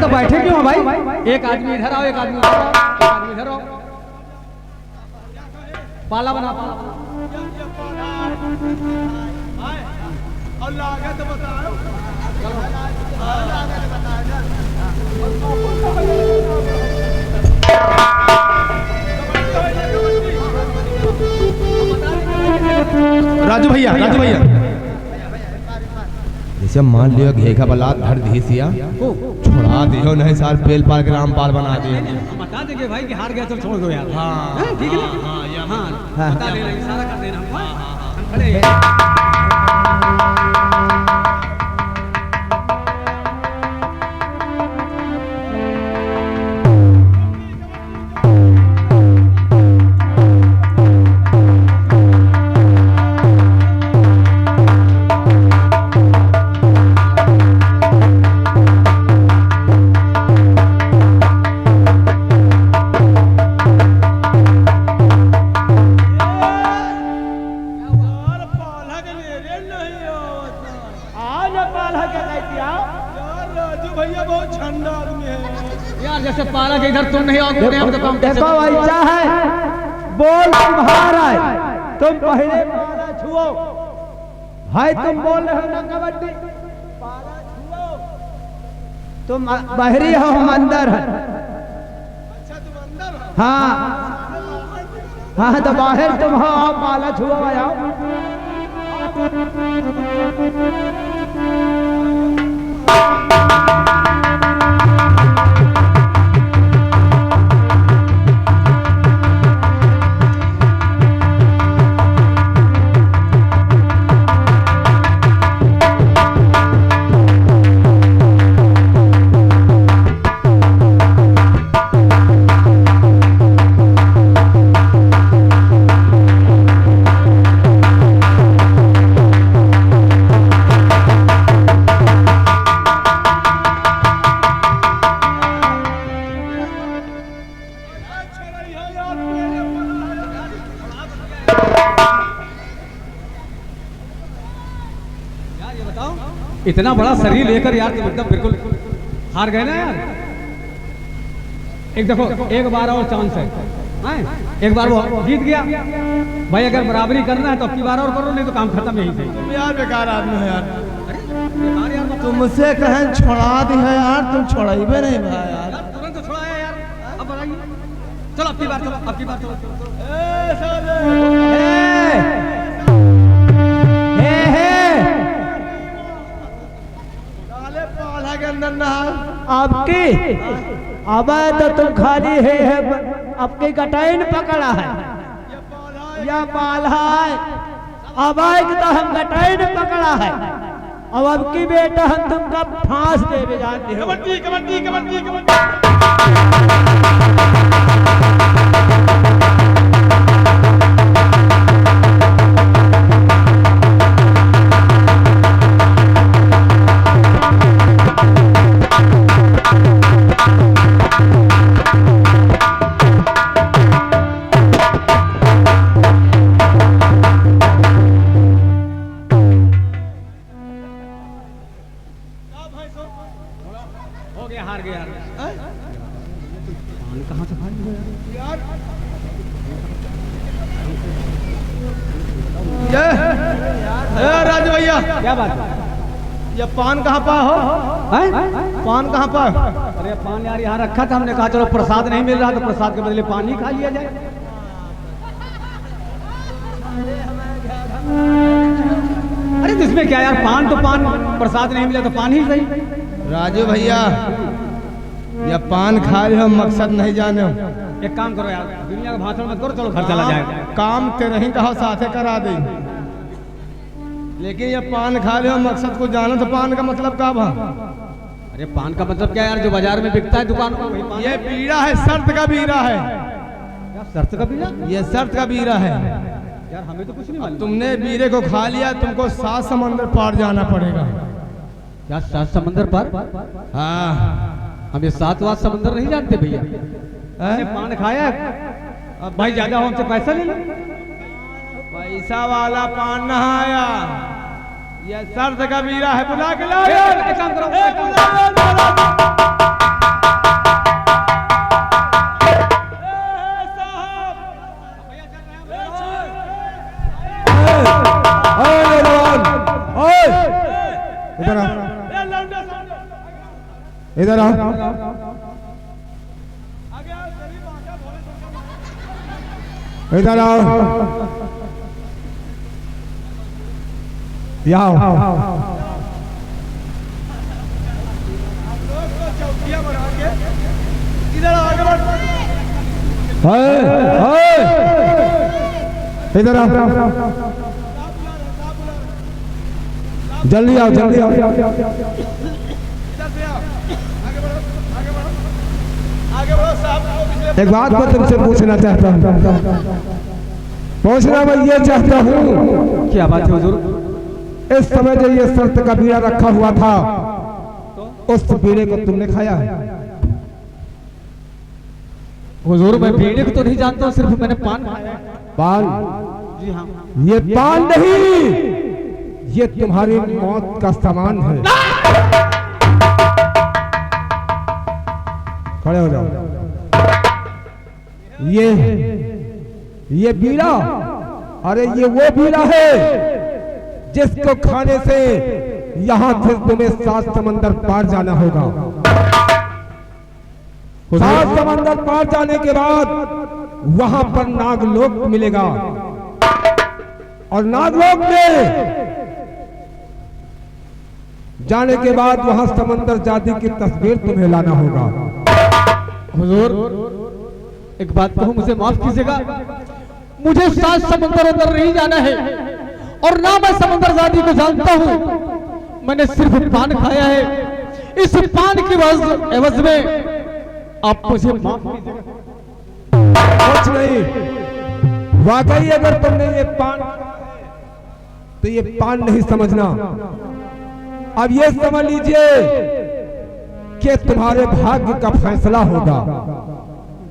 तो बैठे क्यों भाई? एक आदमी इधर आओ, एक आदमी उधर आओ, एक आदमी इधर आओ। पाला बना, पाला और लागत बताओ। राजू भैया, राजू भैया, जैसे मान लियो घेखा बलात धर धीसिया छोड़ा दियो, नहीं साल पेल पाल के रामपाल बना दियो। बता देंगे भाई कि हार गया तो छोड़ दो यार। हाँ ठीक है ना? हाँ बता देना, इशारा कर देना। हम खड़े हैं। जैसे पाला के इधर तुम नहीं आओगे, हम तो काम देखो ऐसा है, बोल तुम्हारा है, तुम पहले पाला छुओ। भाई तुम बोल रहे हो ना कबड्डी, पाला छुओ। तुम बाहरी हो, हम अंदर है। अच्छा तुम अंदर हो? हाँ हाँ, तो बाहर तुम हो, आओ पाला छुओ, आओ। इतना बड़ा शरीर लेकर यार तुम एकदम बिल्कुल हार गए ना यार। एक देखो, एक बार और चांस है, एक बार वो जीत गया भाई। अगर बराबरी करना है तो अब की बार और करो, नहीं तो काम खत्म यहीं से। तुम यार बेकार आदमी हो यार। बेकार यार, तुमसे कहें छोड़ा दी है यार, तुम छोड़ाइबे नहीं भाई यार। तुरंत छुड़ाया यार। अब बताइए, चलो अब की बार, चलो अब की बार, चलो। आपकी अब तो तुम खाली है, आपकी गटाइन पकड़ा है या पाला है। अब तो हम गटाइन पकड़ा है, अब की बेटा हम तुमका फांस देवे जानते हो। कबड्डी कबड्डी कबड्डी कबड्डी। हार गया पान कहाँ से भाई यार? राजू भैया, क्या बात है? ये पान कहाँ पा हो? पान कहाँ पा? अरे पान यार यहाँ रखा था, हमने कहा चलो प्रसाद नहीं मिल रहा तो प्रसाद के बदले पानी खा लिया जाए। अरे इसमें क्या यार, पान तो पान, प्रसाद नहीं मिला तो पान ही सही। राजू भैया, या पान खा रहे हो, मकसद नहीं जाने हो। एक काम करो यार, दुनिया का भाषण मत करो, चलो घर चला जाए। काम तेरे ही कहो, साथे करा दे। लेकिन ये पान खा रहे हो, मकसद को जानो तो पान का मतलब क्या भा? अरे पान का मतलब क्या यार, जो बाजार में बिकता है दुकानों में। ये बीड़ा है, शर्त का बीड़ा है। क्या शर्त का बीड़ा? ये शर्त का बीड़ा है यार, हमें तो कुछ नहीं मालूम। तुमने बीड़े को खा लिया, तुमको 7 समंदर पार जाना पड़ेगा। क्या 7 समंदर पार? हाँ, हम ये 7वां समंदर नहीं जानते भैया। पान खाया अब भाई, ज्यादा हमसे पैसा ले लो। पैसा वाला पान न आया, ये शर्त का बीड़ा है। बुला के लाओ। एक काम करो, इधर आओ, इधर आओ, इधर आओ, यहाँ आओ। इधर आओ, जल्दी आओ, जल्दी आओ। एक बात मैं तुमसे पूछना चाहता हूँ, पूछना मैं ये चाहता हूँ। क्या बात है हुजूर? इस समय जो ये शर्त का बीड़ा रखा हुआ था, उस बीड़े को तुमने खाया है? हुजूर मैं बीड़े को तो नहीं जानता हूँ, सिर्फ मैंने पान खाया है। पान? जी हाँ। ये पान नहीं, ये तुम्हारी मौत का सामान है। खड़े हो जाओ। ये बीड़ा, अरे ये वो बीड़ा है जिसको खाने से यहाँ से तुम्हें 7 समंदर पार जाना होगा। 7 समंदर पार जाने के बाद वहां पर नागलोक मिलेगा, और नागलोक में जाने के बाद वहां समंदर जाति की तस्वीर तुम्हें लाना होगा। हुजूर एक बात कहूं, मुझे माफ कीजिएगा, मुझे 7 समंदर अंदर नहीं जाना है, और ना मैं समंदर जाति को जानता हूं। मैंने सिर्फ पान खाया है। इस पान की एवज में आप मुझे माफ कीजिएगा। कुछ नहीं, वाकई अगर तुमने ये पान, तो ये पान नहीं समझना। अब ये समझ लीजिए कि तुम्हारे भाग्य का फैसला होगा।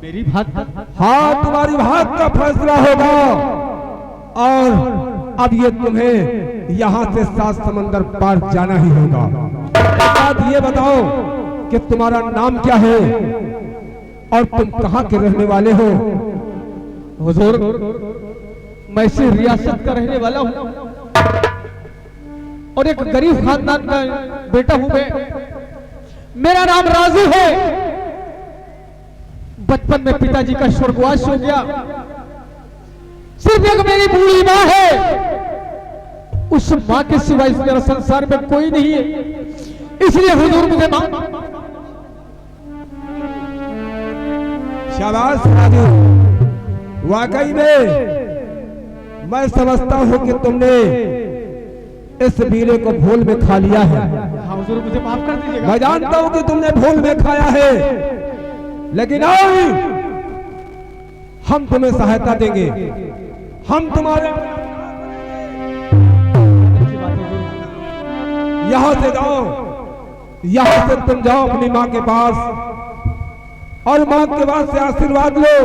मेरी भाग्य? हाँ, तुम्हारी भाग्य का फैसला होगा। और अब ये तुम्हें यहाँ से 7 समंदर पार जाना ही होगा। बात ये बताओ कि तुम्हारा नाम क्या है और तुम कहाँ के रहने वाले हो? हुजूर मैं इस रियासत का रहने वाला हूँ, और एक गरीब खानदान का बेटा हूं मैं। मेरा नाम राजू है। बचपन में पिताजी का स्वर्गवास हो गया। सिर्फ एक मेरी बूढ़ी माँ है, उस माँ के सिवा इस मेरे संसार में कोई नहीं है। इसलिए हुजूर मुझे मां। शाबाश राजू, वाकई में मैं समझता हूं कि तुमने इस बीड़े को भूल में खा लिया है। हाँ हुजूर मुझे माफ कर दीजिएगा। मैं जानता हूं कि तुमने भूल में खाया है, लेकिन आओ, हम तुम्हें सहायता देंगे। हम तुम्हारे यहां से जाओ, यहां से तुम जाओ अपनी मां के पास, और मां के पास से आशीर्वाद लो,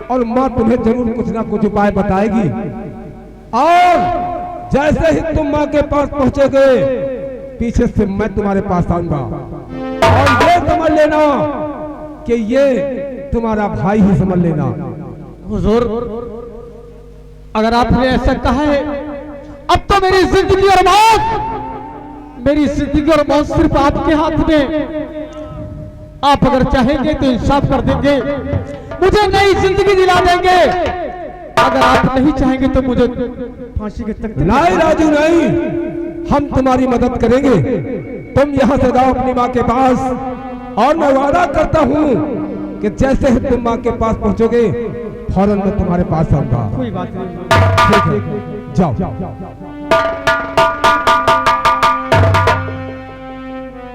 और मां तुम्हें जरूर कुछ ना कुछ उपाय बताएगी। और जैसे ही तुम मां के पास पहुंचोगे, पीछे से मैं तुम्हारे पास आऊंगा, और ये समझ लेना कि ये तुम्हारा भाई ही समझ लेना। हुजूर अगर आपने ऐसा कहा है, अब तो मेरी जिंदगी और मौत, मेरी जिंदगी और मौत सिर्फ आपके हाथ में। आप अगर चाहेंगे तो इंसाफ कर देंगे, मुझे नई जिंदगी दिला देंगे। अगर आप नहीं चाहेंगे तो मुझे फांसी के तख्ते। नहीं राजू नहीं, हम तुम्हारी मदद करेंगे। तुम यहाँ से जाओ अपनी माँ के पास, और मैं वादा करता हूँ कि जैसे ही तुम माँ के पास पहुँचोगे, फौरन मैं तुम्हारे पास आऊंगा। कोई बात नहीं। ठीक है, जाओ।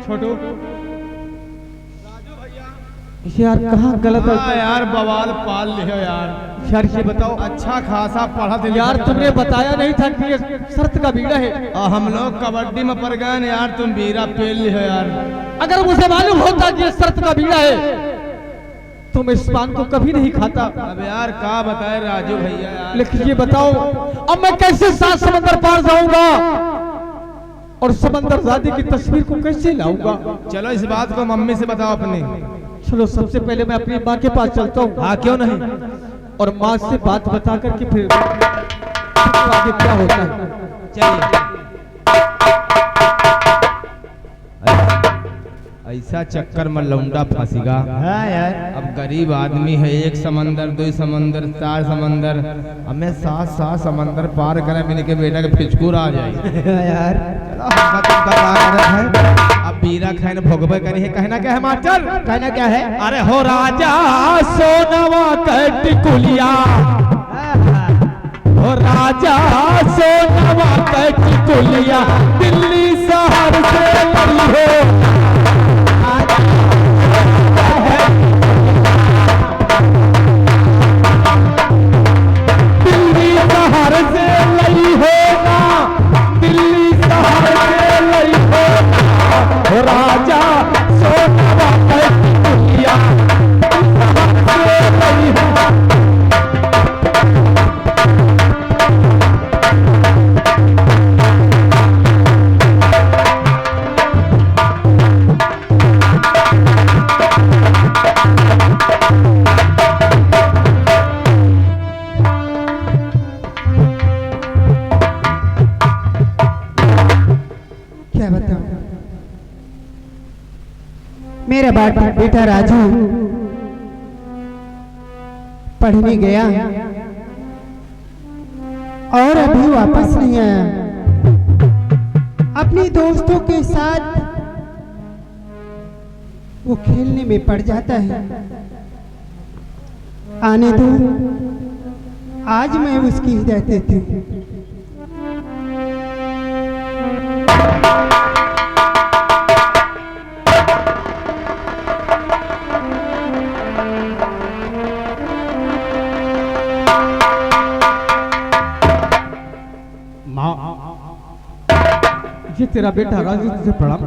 छोटू यार कहाँ गलत है यार, बवाल पाल लियो यार। यार ये बताओ, अच्छा खासा पढ़ा था यार तुमने बताया नहीं था कि ये शर्त का बीड़ा है। हम लोग कबड्डी में पड़ गए यार, तुम बीरा पेल लियो यार। अगर मुझे मालूम होता कि ये शर्त का बीड़ा है तो मैं इस पान को कभी नहीं खाता। अब यार क्या बताए राजू भैया यार। लेकिन ये बताओ, अब मैं कैसे 7 समंदर पार जाऊंगा, और समंदर जाति की तस्वीर को कैसे लाऊंगा? चलो इस बात को मम्मी से बताओ अपनी। चलो सबसे पहले मैं अपनी माँ के पास चलता हूँ। हाँ क्यों नहीं, और माँ से बात बता करके फिर आगे क्या होता है। चलिए। ऐसा चक्कर में लौंडा फंसीगा। हाँ यार, अब गरीब आदमी है, एक समंदर, दो समंदर, चार समंदर, हमें 7 समंदर पार करें मिल के बेटा के फिचकुर आ जाए। यार अब बीरा खाने भोगबे करी है, कहना क्या है मास्टर? कहना क्या है? अरे हो राजा सोनवा कटकुलिया, हो राजा सोनवा कटकुलिया, दिल्ली शहर से लड़ी हो। दिल्ली शहर से लड़ी होगा, दिल्ली शहर से लड़ी होगा, हो राजा सोनवा कटकुलिया, शहर से लड़ी होगा। क्या बताऊं? मेरा बेटा राजू पढ़ने गया और अभी वापस नहीं आया। अपने दोस्तों के साथ वो खेलने में पड़ जाता है। आने दो, आज मैं उसकी हिदायत देती हूँ। ये तेरा बेटा राजू तुझे प्रणाम।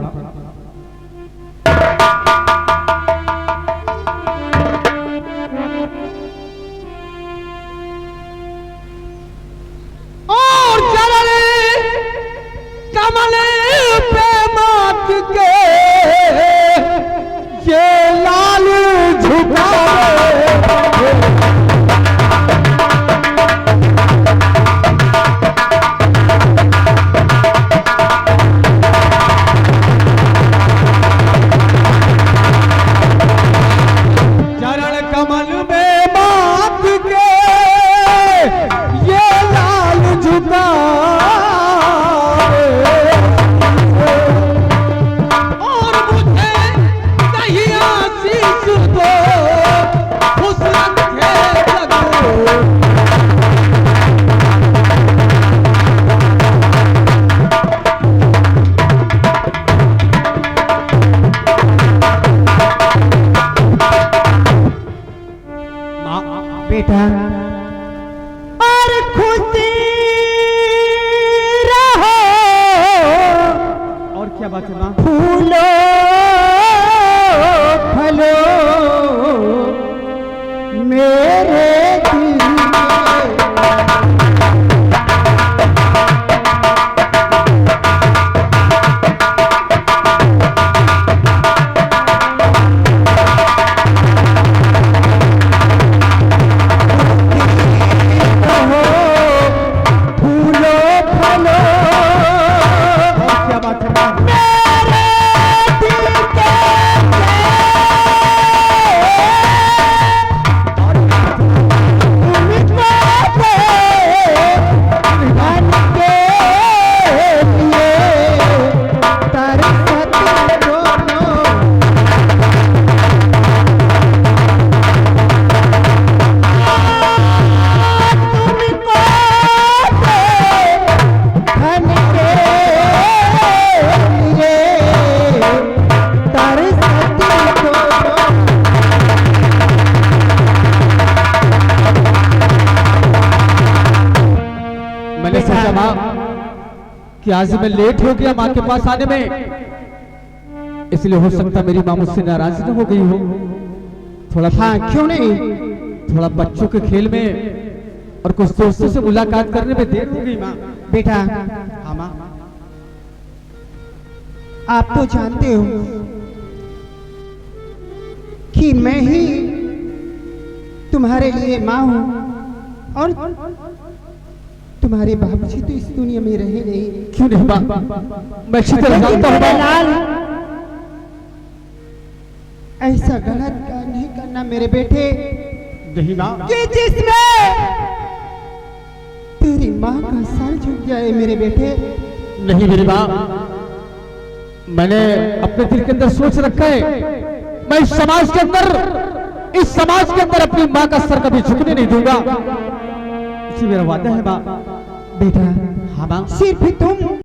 और चले कमले पे मात के ये लाल झुकाए, बेटा और खुशी रहो। और क्या बात है माँ? फूलो फलो मेरे दिल मैंने सोचा माँ कि आज मैं लेट हो गया माँ के पास आने में, इसलिए हो सकता मेरी माँ मुझसे नाराज न हो गई हो। थोड़ा हाँ क्यों नहीं, थोड़ा बच्चों के खेल में और कुछ दोस्तों से मुलाकात करने में देर हो गई माँ। बेटा हाँ माँ। आप तो जानते हो कि मैं ही तुम्हारे लिए माँ हूँ और तुम्हारे बाबूजी तो इस दुनिया में रहे नहीं। क्यों नहीं माँ, मैं अच्छी तरह जानता हूँ मेरे लाल, ऐसा गलत काम नहीं करना मेरे बेटे, नहीं माँ, कि जिसमें तेरी माँ का सर झुक जाए मेरे बेटे। नहीं मेरी माँ, मैंने अपने दिल के अंदर सोच रखा है, मैं इस समाज के अंदर अपनी माँ का सर कभी झुकने नहीं दूंगा। इसी मेरा वादा है माँ। बेटा, हाँ माँ। सिर्फ तुम